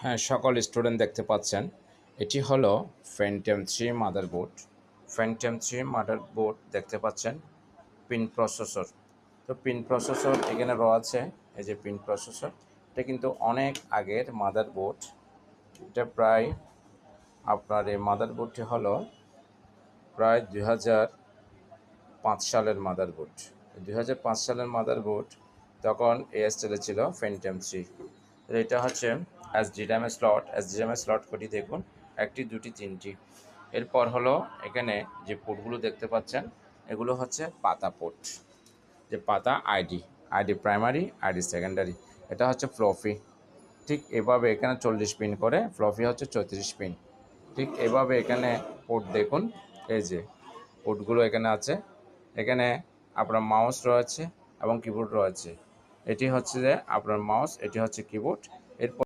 হ্যাঁ, সকল স্টুডেন্ট দেখতে পাচ্ছেন এটি হলো ফ্যান্টম 3 মাদারবোর্ড। ফ্যান্টম 3 মাদারবোর্ড দেখতে পাচ্ছেন, পিন প্রসেসর। তো পিন প্রসেসর এখানে রয়েছে, এই যে পিন প্রসেসর, এটা কিন্তু অনেক আগের মাদারবোর্ড। এটা প্রায় আপনার এই মাদারবোর্ডটি হলো প্রায় 2005 সালের মাদারবোর্ড। 2005 সালের মাদারবোর্ড, তখন এয়ারটেলে ছিল ফ্যান্টম 3। এটা হচ্ছে এসডিরামের স্লট কটি দেখুন, একটি, দুটি, তিনটি। এরপর হলো এখানে যে পোর্টগুলো দেখতে পাচ্ছেন, এগুলো হচ্ছে পাতা পোর্ট। যে পাতা আইডি প্রাইমারি, আইডি সেকেন্ডারি। এটা হচ্ছে ফ্লপি। ঠিক এভাবে এখানে 40 পিন করে, ফ্লপি হচ্ছে 34 পিন। ঠিক এভাবে এখানে পোর্ট দেখুন, এই যে পোর্টগুলো এখানে আছে। এখানে আপনার মাউস রয়েছে এবং কিবোর্ড রয়েছে। এটি হচ্ছে যে আপনার মাউস, এটি হচ্ছে কিবোর্ড।